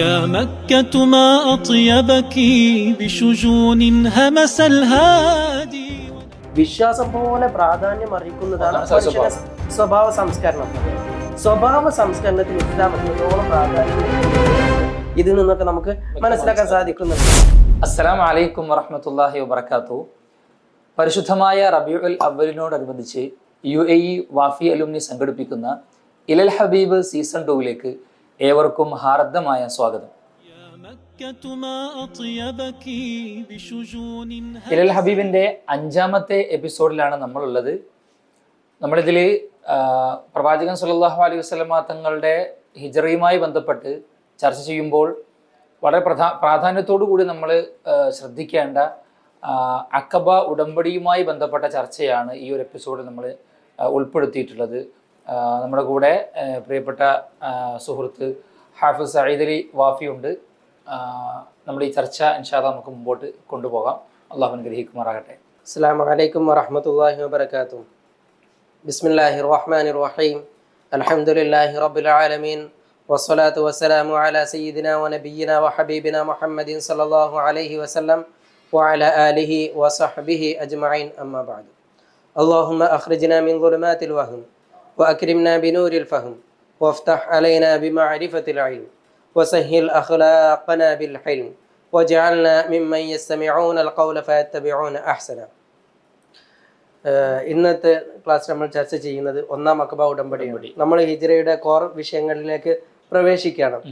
يا مكة ما أطيبك بشجون همس الهادي. വിശ്വാസം പോലെ പ്രാധാന്യം അറിയിക്കുന്നതാണ് മനുഷ്യന്റെ സ്വഭാവ സംസ്കരണം. സ്വഭാവ സംസ്കരണത്തിന് ഇസ്ലാം എത്രത്തോളം പ്രാധാന്യം ഇതിൽ നിന്നൊക്കെ നമുക്ക് മനസ്സിലാക്കാൻ സാധിക്കുന്നുണ്ട്. അസ്സലാമു അലൈക്കും വറഹ്മത്തുള്ളാഹി വബറകാതുഹു. പരിശുദ്ധമായ റബീഉൽ അവ്വലിനോടനുബന്ധിച്ച് UAE വാഫി അലുമിനി സംഘടിപ്പിക്കുന്ന ഇലൽ ഹബീബ് സീസൺ 2ലേക്ക് ഏവർക്കും ഹാർദമായ സ്വാഗതം. ഇലൽ ഹബീബിന്റെ 5ാമത്തെ എപ്പിസോഡിലാണ് നമ്മളുള്ളത്. നമ്മളിതിൽ പ്രവാചകൻ സല്ലല്ലാഹു അലൈഹി വസല്ലമ തങ്ങളുടെ ഹിജ്റയുമായി ബന്ധപ്പെട്ട് ചർച്ച ചെയ്യുമ്പോൾ വളരെ പ്രാധാന്യത്തോടു കൂടി നമ്മൾ ശ്രദ്ധിക്കേണ്ട അഖബ ഉടമ്പടിയുമായി ബന്ധപ്പെട്ട ചർച്ചയാണ് ഈ ഒരു എപ്പിസോഡിൽ നമ്മൾ ഉൾപ്പെടുത്തിയിട്ടുള്ളത്. നമ്മുടെ കൂടെ പ്രിയപ്പെട്ട സുഹൃത്ത് ഹാഫിസ് സഈദ് അലി വാഫി ഉണ്ട്. നമ്മുടെ ഈ ചർച്ച ഇൻഷാ അല്ലാഹ് നമുക്ക് മുമ്പോട്ട് കൊണ്ടുപോകാം. അള്ളാഹു അനുഗ്രഹിക്കുമാറാകട്ടെ. അസ്സലാമു അലൈക്കും വറഹ്മത്തുള്ളാഹി വബറകാതുഹു. ബിസ്മില്ലാഹിർ റഹ്മാനിർ റഹീം. അൽഹംദുലില്ലാഹി റബ്ബിൽ ആലമീൻ. വസ്സലാത്തു വസ്സലാമു അലാ സയ്യിദിനാ വനബിയ്യിനാ വഹബീബിനാ മുഹമ്മദിൻ സല്ലല്ലാഹു അലൈഹി വസല്ലം വഅലാ ആലിഹി വസഹ്ബിഹി അജ്മഈൻ. അമ്മാ ബഅദ്. اللهم أخرجنا من ظلمات الوهم وأكرمنا بنور الفهم وافتح علينا بمعرفة العلم وسهل أخلاقنا بالحلم واجعلنا ممن يستمعون القول فيتبعون أحسنه. ഇന്നത്തെ ക്ലാസ് നമ്മൾ ചർച്ച ചെയ്യുന്നത് 1-ാം അഖബ ഉടമ്പടിയാണ്. നമ്മൾ ഹിജ്റയുടെ കോർ വിഷയങ്ങളിലേക്ക് പ്രവേശിക്കണം.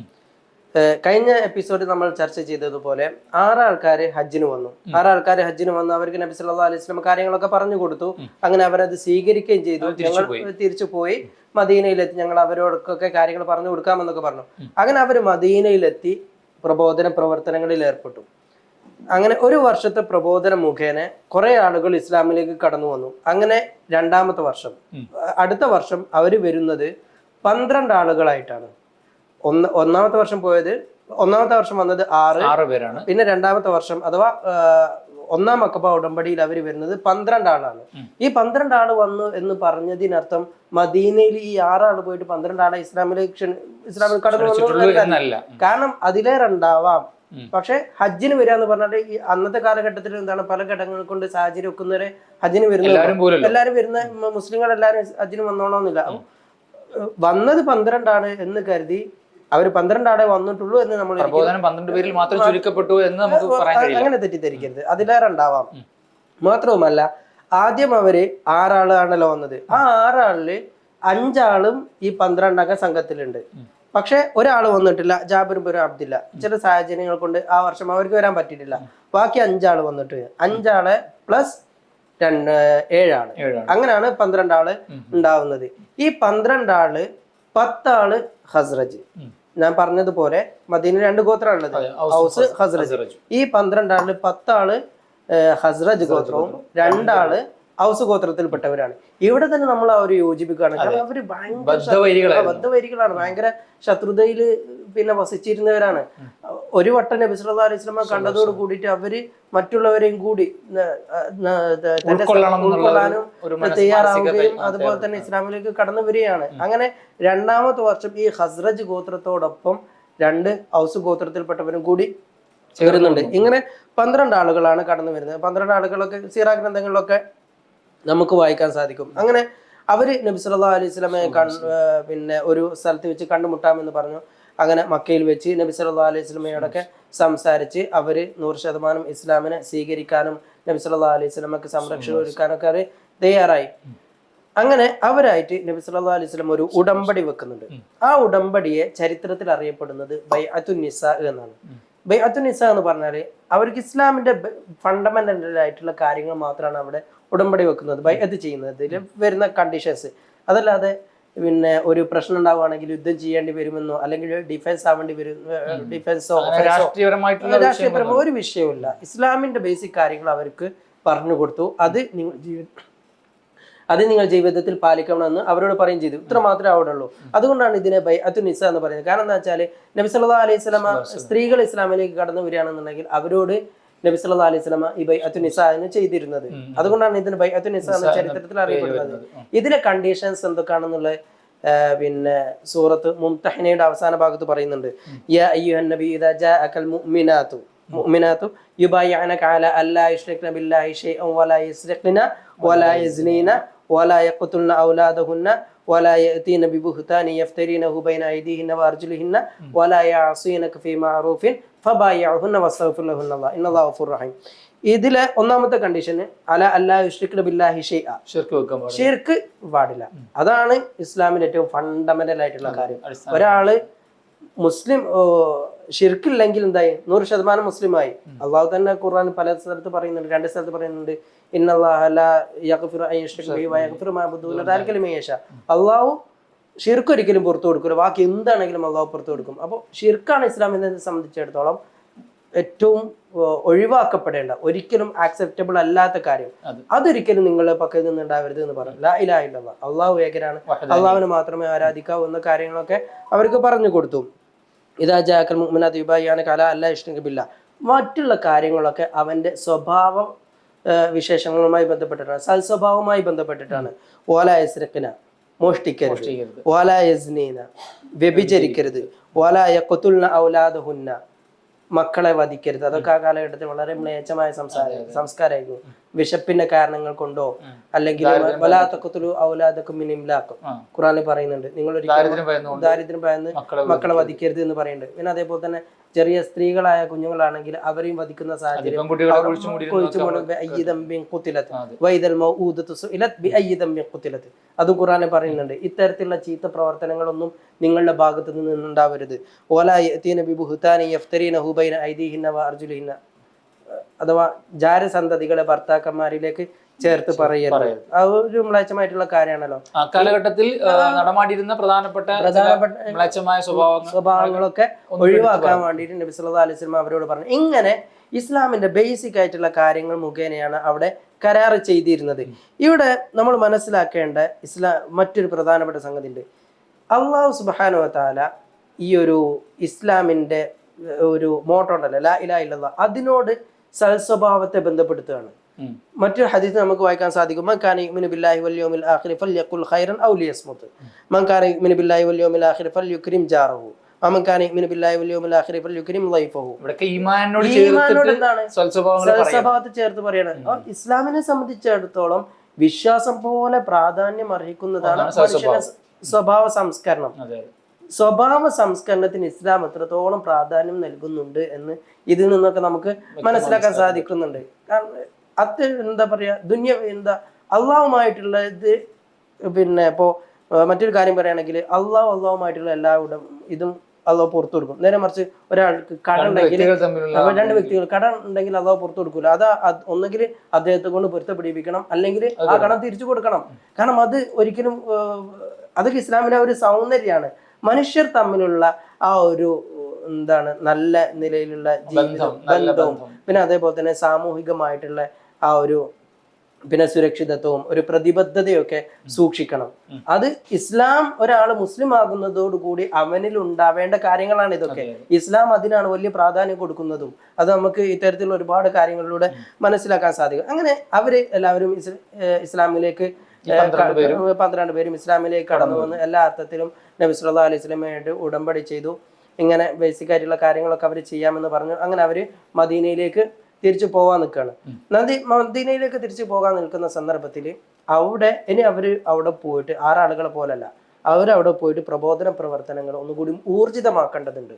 കഴിഞ്ഞ എപ്പിസോഡിൽ നമ്മൾ ചർച്ച ചെയ്തതുപോലെ 6 ആൾക്കാർ ഹജ്ജിന് വന്നു. 6 ആൾക്കാർ ഹജ്ജിന് വന്നു. അവർക്ക് നബി സല്ലല്ലാഹു അലൈഹി വസല്ലം കാര്യങ്ങളൊക്കെ പറഞ്ഞു കൊടുത്തു. അങ്ങനെ അവരത് സ്വീകരിക്കുകയും ചെയ്തു. ഞങ്ങൾ തിരിച്ചു പോയി മദീനയിലെത്തി. ഞങ്ങൾ അവരോടൊക്കെ കാര്യങ്ങൾ പറഞ്ഞു കൊടുക്കാമെന്നൊക്കെ പറഞ്ഞു. അങ്ങനെ അവർ മദീനയിലെത്തി പ്രബോധന പ്രവർത്തനങ്ങളിൽ ഏർപ്പെട്ടു. അങ്ങനെ 1 വർഷത്തെ പ്രബോധന മുഖേന കുറെ ആളുകൾ ഇസ്ലാമിലേക്ക് കടന്നു വന്നു. അങ്ങനെ 2ാമത്തെ വർഷം, അടുത്ത വർഷം അവർ വരുന്നത് 12 ആളുകളായിട്ടാണ്. ഒന്നാമത്തെ വർഷം വന്നത് 6 പേരാണ്. പിന്നെ 2ാമത്തെ വർഷം അഥവാ 1-ാം അഖബ ഉടമ്പടിയിൽ അവർ വരുന്നത് 12 ആളാണ്. ഈ 12 ആള് വന്നു എന്ന് പറഞ്ഞതിനർത്ഥം മദീനയിൽ ഈ 6 ആള് പോയിട്ട് 12 ആളെ ഇസ്ലാമിൽ കടന്നു വന്നു. കാരണം അതിലേറെ ഉണ്ടാവാം. പക്ഷെ ഹജ്ജിന് വരിക എന്ന് പറഞ്ഞാൽ ഈ അന്നത്തെ കാലഘട്ടത്തിൽ എന്താണ്, പല ഘടകങ്ങൾ കൊണ്ട് സാഹചര്യം ഒക്കുന്നവരെ ഹജ്ജിന് വരുന്ന എല്ലാവരും വരുന്ന മുസ്ലിങ്ങൾ എല്ലാവരും ഹജ്ജിന് വന്നോണമെന്നില്ല. വന്നത് 12 ആണ് എന്ന് കരുതി അവർ 12 ആളെ വന്നിട്ടുള്ളൂ എന്ന് നമ്മൾ അങ്ങനെ തെറ്റിദ്ധരിക്കരുത്. അതിലേറെ ഉണ്ടാവാം. മാത്രവുമല്ല, ആദ്യം അവര് 6 ആളാണല്ലോ വന്നത്. ആ 6 ആളില് 5 ആളും ഈ 12 അംഗ സംഘത്തിലുണ്ട്. പക്ഷെ ഒരാൾ വന്നിട്ടില്ല, ജാബിർ ബിൻ അബ്ദില്ല. ചില സാഹചര്യങ്ങൾ കൊണ്ട് ആ വർഷം അവർക്ക് വരാൻ പറ്റിയിട്ടില്ല. ബാക്കി 5 ആള് വന്നിട്ട് 5 ആള് പ്ലസ് 7 ആള്, അങ്ങനെയാണ് 12 ആള് ഉണ്ടാവുന്നത്. ഈ 12 ആള് 10 ആള് ഹസ്രജ്. ഞാൻ പറഞ്ഞതുപോലെ മദീനയിൽ 2 ഗോത്രമാണുള്ളത്, ഔസ് ഹസ്രജ്. ഈ 12 ആളില് 10 ആള് ഹസ്രജ് ഗോത്രവും 2 ആള് ഔസ് ഗോത്രത്തിൽപ്പെട്ടവരാണ്. ഇവിടെ തന്നെ നമ്മൾ അവര് യോജിപ്പിക്കുകയാണ്. കാരണം അവര് ഭയങ്കര ബദ്ധവൈരികളാണ്, ഭയങ്കര ശത്രുതയില് പിന്നെ വസിച്ചിരുന്നവരാണ്. ഒരു വട്ടം നബി സല്ലല്ലാഹു അലൈഹി വസല്ലം കണ്ടതോട് കൂടിയിട്ട് അവര് മറ്റുള്ളവരെയും കൂടി ഉൾക്കൊള്ളാനും തയ്യാറാവുകയും അതുപോലെ തന്നെ ഇസ്ലാമിലേക്ക് കടന്നു വരികയാണ്. അങ്ങനെ 2ാമത്തെ വർഷം ഈ ഹസ്രജ് ഗോത്രത്തോടൊപ്പം 2 ഔസ് ഗോത്രത്തിൽപ്പെട്ടവരും കൂടി ചേരുന്നുണ്ട്. ഇങ്ങനെ 12 ആളുകളാണ് കടന്നു വരുന്നത്. 12 ആളുകളൊക്കെ സീറാ ഗ്രന്ഥങ്ങളിലൊക്കെ നമുക്ക് വായിക്കാൻ സാധിക്കും. അങ്ങനെ അവര് നബി സല്ലല്ലാഹു അലൈഹി വസല്ലമയെ പിന്നെ ഒരു സ്ഥലത്ത് വെച്ച് കണ്ടുമുട്ടാമെന്ന് പറഞ്ഞു. അങ്ങനെ മക്കയിൽ വെച്ച് നബി സല്ലല്ലാഹു അലൈഹി വസല്ലമയോടൊക്കെ സംസാരിച്ച് അവര് 100% ഇസ്ലാമിനെ സ്വീകരിക്കാനും നബി സല്ലല്ലാഹു അലൈഹി വസല്ലമക്ക് സംരക്ഷണം ഒരുക്കാനൊക്കെ അവർ തയ്യാറായി. അങ്ങനെ അവരായിട്ട് നബി സല്ലല്ലാഹു അലൈഹി വസല്ലം ഒരു ഉടമ്പടി വെക്കുന്നുണ്ട്. ആ ഉടമ്പടിയെ ചരിത്രത്തിൽ അറിയപ്പെടുന്നത് ബൈഅത്തുൻ നിസാ എന്നാണ്. ബൈഅത്തുൻ നിസാ എന്ന് പറഞ്ഞാൽ അവർക്ക് ഇസ്ലാമിന്റെ ഫണ്ടമെന്റൽ ആയിട്ടുള്ള കാര്യങ്ങൾ മാത്രമാണ് അവിടെ ഉടമ്പടി വെക്കുന്നത്, ബൈഅത്ത് ചെയ്യുന്നത്. ഇതിൽ വരുന്ന കണ്ടീഷൻസ് അതല്ലാതെ പിന്നെ ഒരു പ്രശ്നം ഉണ്ടാവുകയാണെങ്കിൽ യുദ്ധം ചെയ്യേണ്ടി വരുമെന്നോ അല്ലെങ്കിൽ ഡിഫൻസ് ആവേണ്ടി വരും, ഡിഫൻസോ രാഷ്ട്രീയപരമായ ഒരു വിഷയമില്ല. ഇസ്ലാമിന്റെ ബേസിക് കാര്യങ്ങൾ അവർക്ക് പറഞ്ഞു കൊടുത്തു. അത് നിങ്ങൾ ജീവിതത്തിൽ പാലിക്കണമെന്ന് അവരോട് പറയും ചെയ്തു. ഇത്ര മാത്രമേ അവിടെ ഉള്ളൂ. അതുകൊണ്ടാണ് ഇതിനെ ബൈഅത്തുൻ നിസാ എന്ന് പറയുന്നത്. കാരണം എന്താ വെച്ചാൽ നബി സല്ലല്ലാഹു അലൈഹി വസല്ലമ സ്ത്രീകൾ ഇസ്ലാമിലേക്ക് കടന്നു വരികയാണെന്നുണ്ടെങ്കിൽ അവരോട് നബി സല്ലല്ലാഹു അലൈഹി വസല്ലമ ഈ ബൈഅത്തുൻ നിസാ എന്ന് ചെയ്തിരുന്നത്. അതുകൊണ്ടാണ് ഇതിന് ബൈഅത്തുൻ നിസാ എന്ന ചരിത്രത്തിൽ അറിയപ്പെടുന്നത്. ഇതിലെ കണ്ടീഷൻസ് എന്തൊക്കെയാണെന്നുള്ളത് പിന്നെ സൂറത്ത് മുംതഹിനയുടെ അവസാന ഭാഗത്ത് പറയുന്നുണ്ട്, യാ അയ്യുഹൻ നബി ഇദാ ജാഅകൽ മുഅ്മിനാതു യുബായിഅനക അലാ അല്ലാ യുശ്രിക്ന ബില്ലാഹി ശൈഅൻ വലാ യസ്രിഖ്ന വലാ യസ്നീന വലാ യഖ്തുൽന ഔലാദഹുന്ന വലാ യഅതീന ബിബുഹ്താനി യഫ്തരീനഹു ബൈന അയ്ദീഹിന്ന വഅർജുലിഹിന്ന വലാ യഅസീനക ഫീ മഅറൂഫിൻ ഫബായിഉഹുന്ന വസ്തഗ്ഫിർ ലഹുന്ന ഇന്നല്ലാഹു ഗഫൂറുർ റഹീം. ഇതിലെ ഒന്നാമത്തെ കണ്ടീഷന് അല അല്ലാ യുശ്രിക്ന ബില്ലാഹി ശൈഅ, ഷിർക്ക് പാടില്ല. അതാണ് ഇസ്ലാമിന്റെ ഏറ്റവും ഫണ്ടമെന്റൽ ആയിട്ടുള്ള കാര്യം. ഒരാള് മുസ്ലിം ഷിർക്കില്ലെങ്കിൽ എന്തായി 100% മുസ്ലിമായി. അള്ളാഹു തന്നെ ഖുർആൻ പല സ്ഥലത്ത് പറയുന്നുണ്ട്, 2 സ്ഥലത്ത് പറയുന്നുണ്ട്, അള്ളാഹു ഷിർക്ക് ഒരിക്കലും പുറത്തു കൊടുക്കില്ല, ബാക്കി എന്താണെങ്കിലും അള്ളാഹു പുറത്തു കൊടുക്കും. അപ്പോൾ ഷിർക്കാണ് ഇസ്ലാമിനെ സംബന്ധിച്ചിടത്തോളം ഏറ്റവും ഒഴിവാക്കപ്പെടേണ്ട, ഒരിക്കലും ആക്സെപ്റ്റബിൾ അല്ലാത്ത കാര്യം. അതൊരിക്കലും നിങ്ങളുടെ പക്കൽ നിന്ന് ഉണ്ടാവരുത് എന്ന് പറഞ്ഞു. ലാ ഇലാഹ ഇല്ലല്ലാഹ്, അള്ളാഹു ഏകനാണ്, അള്ളാഹുവിനെ മാത്രമേ ആരാധിക്കാവൂ എന്ന കാര്യങ്ങളൊക്കെ അവർക്ക് പറഞ്ഞു കൊടുത്തു. ഇദാ ജാഅകൽ മുഅ്മിനാതു യുബായിഅനക അലാ അല്ലാ യുശ്രിക്ന ബില്ലാഹ്. മറ്റുള്ള കാര്യങ്ങളൊക്കെ അവന്റെ സ്വഭാവ വിശേഷങ്ങളുമായി ബന്ധപ്പെട്ടിട്ടാണ്, സൽസ്വഭാവവുമായി ബന്ധപ്പെട്ടിട്ടാണ്. വലാ യസ്രിഖ്ന, മോഷ്ടിക്കരുത്, വലാ യസ്നീന, വ്യഭിചരിക്കരുത്, വലാ യഖ്തുൽന ഔലാദഹുന്ന, മക്കളെ വധിക്കരുത്. അതൊക്കെ ആ കാലഘട്ടത്തിൽ വളരെ മ്ലേച്ഛമായ സംസ്കാരമായിരുന്നു. വിശപ്പിന്റെ കാരണങ്ങൾ കൊണ്ടോ അല്ലെങ്കിൽ ഖുറാനിൽ പറയുന്നുണ്ട്, നിങ്ങൾ ദാരിദ്ര്യം ഭയന്ന് മക്കളെ വധിക്കരുത് എന്ന് പറയുന്നുണ്ട്. പിന്നെ അതേപോലെ തന്നെ ചെറിയ സ്ത്രീകളായ കുഞ്ഞുങ്ങളാണെങ്കിൽ അവരെയും വധിക്കുന്ന സാഹചര്യം, അതും ഖുറാനിൽ പറയുന്നുണ്ട്. ഇത്തരത്തിലുള്ള ചീത്ത പ്രവർത്തനങ്ങളൊന്നും നിങ്ങളുടെ ഭാഗത്ത് നിന്നുണ്ടാവരുത്. അഥവാ ജാരസന്തതികളെ ഭർത്താക്കന്മാരിലേക്ക് ചേർത്ത് പറയരുത്. അത് ഒരു മ്ലേച്ഛമായിട്ടുള്ള കാര്യമാണല്ലോ. കാലഘട്ടത്തിൽ നടമാടിയിരുന്ന പ്രധാനപ്പെട്ട സ്വഭാവങ്ങളൊക്കെ ഒഴിവാക്കാൻ വേണ്ടിയിട്ട് നബി സല്ലല്ലാഹു അലൈഹി വസല്ലം അവരോട് പറഞ്ഞു. ഇങ്ങനെ ഇസ്ലാമിന്റെ ബേസിക് ആയിട്ടുള്ള കാര്യങ്ങൾ മുഖേനയാണ് അവിടെ കരാറ് ചെയ്തിരുന്നത്. ഇവിടെ നമ്മൾ മനസ്സിലാക്കേണ്ട മറ്റൊരു പ്രധാനപ്പെട്ട സംഗതി ഉണ്ട്. അള്ളാഹു സുബ്ഹാനഹു വ തആല ഈ ഒരു ഇസ്ലാമിന്റെ ഒരു മോട്ടോ ഉണ്ടല്ലോ, ലാ ഇലാഹ ഇല്ലല്ലാഹ്, അതിനോട് സൽസ്വഭാവത്തെ ബന്ധപ്പെടുത്തുകയാണ്. മറ്റൊരു ഹദീസ് നമുക്ക് വായിക്കാൻ സാധിക്കും, മൻ കാന യുമിനു ബില്ലാഹി വൽ യൗമിൽ ആഖിർ ഫൽയഖുൽ ഖൈറൻ ഔ ലിയസ്മുത്, മൻ കാന യുമിനു ബില്ലാഹി വൽ യൗമിൽ ആഖിർ ഫൽയുക്രിം ജാറഹു, മൻ കാന യുമിനു ബില്ലാഹി വൽ യൗമിൽ ആഖിർ ഫൽയുക്രിം ളൈഫഹു. ഇവിടൊക്കെ ഈമാനോട് ചേർത്തിട്ട് സൽസ്വഭാവത്തെ ചേർത്ത് പറയാണ്. ഇസ്ലാമിനെ സംബന്ധിച്ചിടത്തോളം വിശ്വാസം പോലെ പ്രാധാന്യം അർഹിക്കുന്നതാണ് മനുഷ്യന്റെ സ്വഭാവ സംസ്കരണം. സ്വഭാവ സംസ്കരണത്തിന് ഇസ്ലാം എത്രത്തോളം പ്രാധാന്യം നൽകുന്നുണ്ട് എന്ന് ഇതിൽ നിന്നൊക്കെ നമുക്ക് മനസ്സിലാക്കാൻ സാധിക്കുന്നുണ്ട്. കാരണം അത് എന്താ പറയാ, അള്ളാഹുമായിട്ടുള്ള ഇത്. പിന്നെ ഇപ്പോ മറ്റൊരു കാര്യം പറയുകയാണെങ്കിൽ അള്ളാഹുമായിട്ടുള്ള എല്ലാ ഇതും അള്ളാഹു പുറത്തു കൊടുക്കും. നേരെ മറിച്ച് ഒരാൾക്ക് കട ഉണ്ടെങ്കിൽ, 2 വ്യക്തികൾ കട ഉണ്ടെങ്കിൽ അള്ളാഹു പുറത്തു കൊടുക്കൂല. ഒന്നെങ്കിൽ അദ്ദേഹത്തെ കൊണ്ട് പൊരുത്തപ്പെടിപ്പിക്കണം, അല്ലെങ്കിൽ ആ കടം തിരിച്ചു കൊടുക്കണം. കാരണം അത് ഒരിക്കലും അതൊക്കെ ഇസ്ലാമിലെ ഒരു സൗന്ദര്യമാണ്. മനുഷ്യർ തമ്മിലുള്ള ആ ഒരു നല്ല നിലയിലുള്ള ബന്ധവും പിന്നെ അതേപോലെ തന്നെ സാമൂഹികമായിട്ടുള്ള ആ ഒരു പിന്നെ സുരക്ഷിതത്വവും ഒരു പ്രതിബദ്ധതയൊക്കെ സൂക്ഷിക്കണം. അത് ഇസ്ലാം ഒരാൾ മുസ്ലിം ആകുന്നതോടുകൂടി അവനിൽ ഉണ്ടാവേണ്ട കാര്യങ്ങളാണ് ഇതൊക്കെ. ഇസ്ലാം അതിനാണ് വലിയ പ്രാധാന്യം കൊടുക്കുന്നതും. അത് നമുക്ക് ഇത്തരത്തിലുള്ള ഒരുപാട് കാര്യങ്ങളിലൂടെ മനസ്സിലാക്കാൻ സാധിക്കും. അങ്ങനെ എല്ലാവരും ഇസ്ലാമിലേക്ക് 12 പേരും ഇസ്ലാമിലേക്ക് കടന്നു വന്ന് എല്ലാ അർത്ഥത്തിലും നബി സല്ലല്ലാഹു അലൈഹി വസല്ലമയായിട്ട് ഉടമ്പടി ചെയ്തു. ഇങ്ങനെ ബേസിക് ആയിട്ടുള്ള കാര്യങ്ങളൊക്കെ അവർ ചെയ്യാമെന്ന് പറഞ്ഞു. അങ്ങനെ അവര് മദീനയിലേക്ക് തിരിച്ചു പോകാൻ നിൽക്കുകയാണ്. മദീനയിലേക്ക് തിരിച്ചു പോകാൻ നിൽക്കുന്ന സന്ദർഭത്തിൽ അവിടെ പോയിട്ട് 6 ആളുകളെ പോലല്ല, അവരവിടെ പോയിട്ട് പ്രബോധന പ്രവർത്തനങ്ങൾ ഒന്നുകൂടി ഊർജിതമാക്കേണ്ടതുണ്ട്.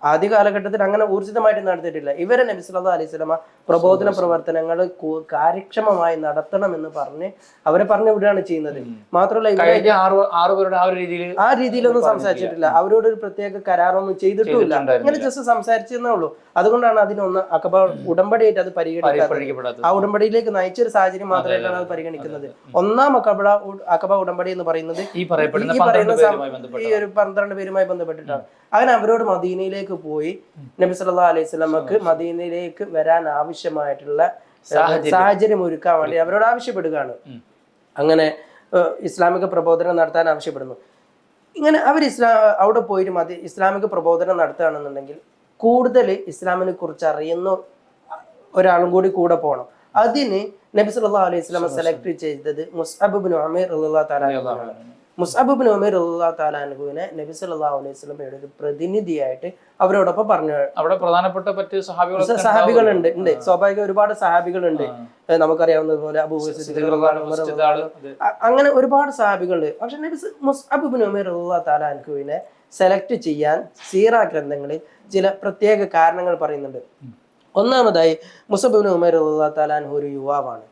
ആദ്യ കാലഘട്ടത്തിൽ അങ്ങനെ ഊർജിതമായിട്ട് നടത്തിയിട്ടില്ല. ഇവരെ നബി സല്ലല്ലാഹു അലൈഹി വസല്ലമ പ്രബോധന പ്രവർത്തനങ്ങൾ കാര്യക്ഷമമായി നടത്തണമെന്ന് പറഞ്ഞ് അവരെ പറഞ്ഞു വിടുകയാണ് ചെയ്യുന്നത്. മാത്രമല്ല ആ രീതിയിലൊന്നും സംസാരിച്ചിട്ടില്ല, അവരോട് ഒരു പ്രത്യേക കരാറൊന്നും ചെയ്തിട്ടുമില്ല. ഇങ്ങനെ ജസ്റ്റ് സംസാരിച്ചെന്നേ ഉള്ളൂ. അതുകൊണ്ടാണ് അതിനൊന്ന് അഖബ ഉടമ്പടിയായിട്ട് അത് പരിഗണിക്കാത്തത്. ആ ഉടമ്പടിയിലേക്ക് നയിച്ചൊരു സാഹചര്യം മാത്രമായിട്ടാണ് അത് പരിഗണിക്കുന്നത്. ഒന്നാം അഖബ ഉടമ്പടി എന്ന് പറയുന്നത് ഈ ഒരു 12 പേരുമായി ബന്ധപ്പെട്ടിട്ടാണ്. അങ്ങനെ അവരോട് മദീനയിലേക്ക് പോയി നബി സല്ലല്ലാഹു അലൈഹി വസല്ലമക്ക് മദീനയിലേക്ക് വരാൻ ആവശ്യമായിട്ടുള്ള സാഹചര്യം ഒരുക്കാൻ വേണ്ടി അവരോട് ആവശ്യപ്പെടുകയാണ്. അങ്ങനെ ഇസ്ലാമിക പ്രബോധനം നടത്താൻ ആവശ്യപ്പെടുന്നു. ഇങ്ങനെ അവർ അവിടെ പോയിട്ട് ഇസ്ലാമിക പ്രബോധനം നടത്തുകയാണെന്നുണ്ടെങ്കിൽ കൂടുതൽ ഇസ്ലാമിനെ കുറിച്ച് അറിയുന്ന ഒരാളും കൂടെ പോകണം. അതിന് നബി സല്ലല്ലാഹു അലൈഹി വസല്ലം സെലക്ട് ചെയ്തത് മുസ്അബ് ഇബ്നു ഉമൈർ റളിയല്ലാഹു തആല അൻഹുവാണ്. മുസ്അബ് ഇബ്നു ഉമൈർ റളിയല്ലാഹു തആല അൻഹുവിനെ നബി സല്ലല്ലാഹു അലൈഹി വസല്ലമയുടെ ഒരു പ്രതിനിധിയായിട്ട് അവരോടൊപ്പം പറഞ്ഞു. അവിടെ പ്രധാനപ്പെട്ട മറ്റ് സഹാബികളുണ്ട്, സ്വാഭാവിക ഒരുപാട് സഹാബികളുണ്ട്. നമുക്കറിയാവുന്നതുപോലെ അങ്ങനെ ഒരുപാട് സഹാബികളുണ്ട്. പക്ഷെ നബി മുസ്അബ് ഇബ്നു ഉമൈർ റളിയല്ലാഹു തആല അൻഹുവിനെ സെലക്ട് ചെയ്യാൻ സീറ ഗ്രന്ഥങ്ങളിൽ ചില പ്രത്യേക കാരണങ്ങൾ പറയുന്നുണ്ട്. ഒന്നാമതായി മുസ്അബ് ഇബ്നു ഉമൈർ റളിയല്ലാഹു തആല അൻഹു ഒരു യുവാവാണ്.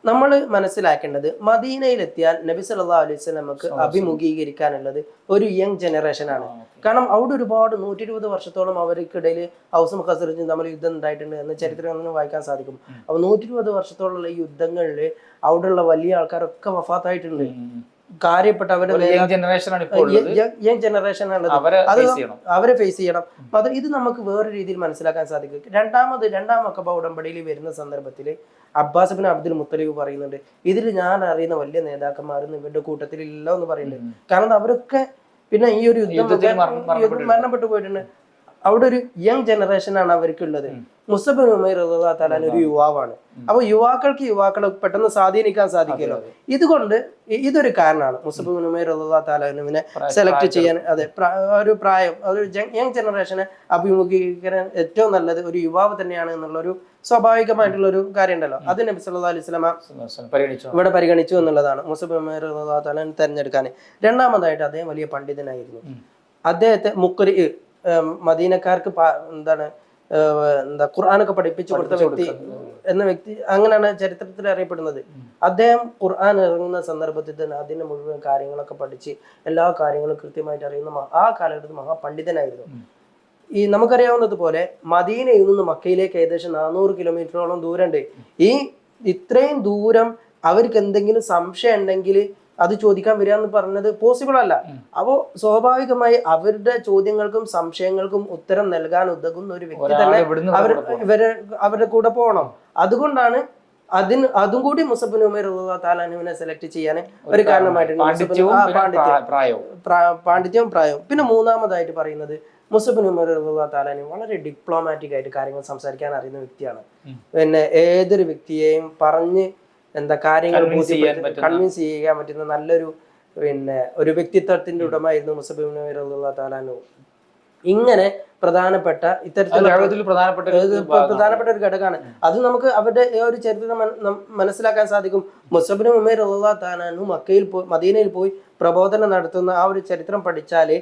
നമ്മൾ മനസ്സിലാക്കേണ്ടത് മദീനയിലെത്തിയാൽ നബി സല്ലല്ലാഹു അലൈഹി വസല്ലമക്ക് അഭിമുഖീകരിക്കാനുള്ളത് ഒരു യങ് ജനറേഷൻ ആണ്. കാരണം അവിടെ ഒരുപാട് 120 വർഷത്തോളം അവർക്കിടയിൽ ഔസും ഖസറജും തമ്മിൽ യുദ്ധം ഉണ്ടായിട്ടുണ്ട് എന്ന് ചരിത്രങ്ങളിൽ വായിക്കാൻ സാധിക്കും. അപ്പൊ 120 വർഷത്തോളമുള്ള ഈ യുദ്ധങ്ങളിൽ അവിടെയുള്ള വലിയ ആൾക്കാരൊക്കെ വഫാത്തായിട്ടുണ്ട്. കാര്യപ്പെട്ട അവരുടെ യങ് ജനറേഷൻ ആണ്, അവരെ ഫേസ് ചെയ്യണം. അത് ഇത് നമുക്ക് വേറെ രീതിയിൽ മനസ്സിലാക്കാൻ സാധിക്കും. രണ്ടാം അഖബ ഉടമ്പടിയിൽ വരുന്ന സന്ദർഭത്തിൽ അബ്ബാസ് ഇബ്നു അബ്ദുൽ മുത്തലിബ് പറയുന്നുണ്ട്, ഇതിൽ ഞാൻ അറിയുന്ന വലിയ നേതാക്കന്മാരൊന്നും ഇവരുടെ കൂട്ടത്തിൽ ഇല്ല എന്ന് പറയുന്നുണ്ട്. കാരണം അവരൊക്കെ പിന്നെ ഈ ഒരു യുദ്ധത്തിൽ മരണപ്പെട്ടു പോയിട്ടുണ്ട്. അവിടെ ഒരു യങ് ജനറേഷൻ ആണ് അവർക്കുള്ളത്. മുസ്അബ് ഇബ്നു ഉമൈർ റളിയല്ലാഹു തആല ഒരു യുവാവാണ്. അപ്പൊ യുവാക്കളെ പെട്ടെന്ന് സ്വാധീനിക്കാൻ സാധിക്കുമല്ലോ. ഇതുകൊണ്ട് ഇതൊരു കാരണമാണ് മുസ്അബ് ഇബ്നു ഉമൈർ റളിയല്ലാഹു തആലനെ സെലക്ട് ചെയ്യാൻ. അതെ, ഒരു പ്രായം, ഒരു യങ് ജനറേഷനെ അഭിമുഖീകരിക്കാൻ ഏറ്റവും നല്ലത് ഒരു യുവാവ് തന്നെയാണ് എന്നുള്ളൊരു സ്വാഭാവികമായിട്ടുള്ള ഒരു കാര്യം ഉണ്ടല്ലോ. അത് നബി സല്ലല്ലാഹു അലൈഹി വസല്ലമ ഇവിടെ പരിഗണിച്ചു എന്നുള്ളതാണ് മുസ്അബ് ഇബ്നു ഉമൈർ റളിയല്ലാഹു തആലനെ തെരഞ്ഞെടുക്കാൻ. രണ്ടാമതായിട്ട് അദ്ദേഹം വലിയ പണ്ഡിതനായിരുന്നു. അദ്ദേഹത്തെ മുഖ്രി, മദീനക്കാർക്ക് ഖുർആനൊക്കെ പഠിപ്പിച്ചു കൊടുത്ത വ്യക്തി അങ്ങനെയാണ് ചരിത്രത്തിൽ അറിയപ്പെടുന്നത്. അദ്ദേഹം ഖുർആൻ ഇറങ്ങുന്ന സന്ദർഭത്തിൽ തന്നെ അതിന്റെ മുഴുവൻ കാര്യങ്ങളൊക്കെ പഠിച്ച് എല്ലാ കാര്യങ്ങളും കൃത്യമായിട്ട് അറിയുന്ന ആ കാലഘട്ടത്തിൽ മഹാപണ്ഡിതനായിരുന്നു. ഈ നമുക്കറിയാവുന്നത് പോലെ മദീനയിൽ നിന്ന് മക്കയിലേക്ക് ഏകദേശം 400 കിലോമീറ്ററോളം ദൂരമുണ്ട്. ഇത്രയും ദൂരം അവർക്ക് എന്തെങ്കിലും സംശയം ഉണ്ടെങ്കിൽ അത് ചോദിക്കാൻ വരിക എന്ന് പറഞ്ഞത് പോസിബിൾ അല്ല. അപ്പോൾ സ്വാഭാവികമായി അവരുടെ ചോദ്യങ്ങൾക്കും സംശയങ്ങൾക്കും ഉത്തരം നൽകാൻ ഉതകുന്ന ഒരു വ്യക്തി തന്നെ അവരുടെ കൂടെ പോകണം. അതുകൊണ്ടാണ് അതും കൂടി മുസ്അബ് ഇബ്നു ഉമൈർ റളിയല്ലാഹു തആല അൻഹുവിനെ സെലക്ട് ചെയ്യാൻ ഒരു കാരണമായിട്ടുണ്ട്. പാണ്ഡിത്യവും പ്രായവും. പിന്നെ മൂന്നാമതായിട്ട് പറയുന്നത് മുസ്അബ് ഇബ്നു ഉമൈർ റളിയല്ലാഹു തആല അൻഹു വളരെ ഡിപ്ലോമാറ്റിക് ആയിട്ട് കാര്യങ്ങൾ സംസാരിക്കാൻ അറിയുന്ന വ്യക്തിയാണ്. പിന്നെ ഏതൊരു വ്യക്തിയെയും പറഞ്ഞ് കാര്യങ്ങൾ കൺവിൻസ് ചെയ്യാൻ പറ്റുന്ന നല്ലൊരു ഒരു വ്യക്തിത്വത്തിന്റെ ഉടമയായിരുന്നു മുസ്അബ് ഇബ്നു ഉമൈർ റളിയല്ലാഹു തആല അൻഹു. ഇങ്ങനെ പ്രധാനപ്പെട്ട ഇത്തരത്തിലുള്ള പ്രധാനപ്പെട്ട ഒരു ഘടകമാണ്. അത് നമുക്ക് അവരുടെ ഒരു ചരിത്രം മനസ്സിലാക്കാൻ സാധിക്കും. മുസ്അബ് ഇബ്നു ഉമൈർ റളിയല്ലാഹു തആല അൻഹു മദീനയിൽ പോയി പ്രബോധനം നടത്തുന്ന ആ ഒരു ചരിത്രം പഠിച്ചാല്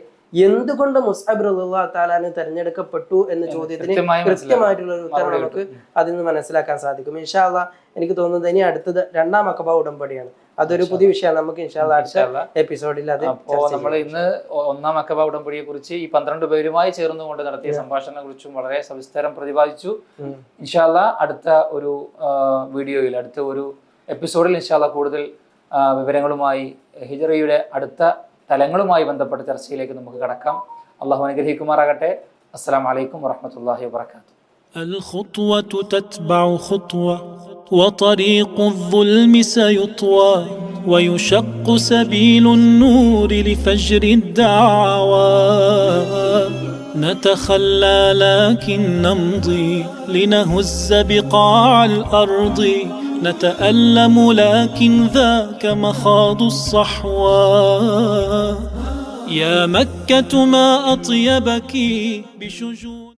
എന്തുകൊണ്ട് മുസ്അബ് റളിയല്ലാഹു തആല അൻഹു തെരഞ്ഞെടുക്കപ്പെട്ടു എന്ന ചോദ്യത്തിന് കൃത്യമായിട്ടുള്ള ഒരു ഉത്തരം നമുക്ക് അതിൽ നിന്ന് മനസ്സിലാക്കാൻ സാധിക്കും. ഇൻഷാ അല്ലാഹ് എനിക്ക് തോന്നുന്നത് ഇനി അടുത്തത് രണ്ടാം അഖബ ഉടമ്പടിയാണ്. അതൊരു പുതിയ വിഷയമാണ്. നമുക്ക് ഇൻഷാ അല്ലാഹ് അടുത്ത എപ്പിസോഡിൽ അത് നമ്മൾ ഇന്ന് ഒന്നാം അഖബ ഉടമ്പടിയെ കുറിച്ച് ഈ 12 പേരുമായി ചേർന്നുകൊണ്ട് നടത്തിയ സംഭാഷണത്തെ കുറിച്ചും വളരെ സവിസ്തരം പ്രതിപാദിച്ചു. ഇൻഷാ അല്ലാഹ് അടുത്ത ഒരു വീഡിയോയിൽ, അടുത്ത ഒരു എപ്പിസോഡിൽ ഇൻഷാ അല്ലാഹ് കൂടുതൽ വിവരങ്ങളുമായി ഹിജ്റയുടെ അടുത്ത തലങ്ങളുമായി ബന്ധപ്പെട്ട ചർച്ചയിലേക്ക് നമുക്ക് കടക്കാം. അല്ലാഹു അനുഗ്രഹിക്കുമാറാകട്ടെ. അസ്സലാമു അലൈക്കും വറഹ്മത്തുള്ളാഹി വബറകാതുഹു. الخطوة تتبع خطوة وطريق الظلم سيطوى ويشق سبيل النور لفجر الدعوى نتخلى لكن نمضي لنهز بقاع الأرض نتألم لكن ذاك مخاض الصحوى يا مكة ما أطيبك بشجون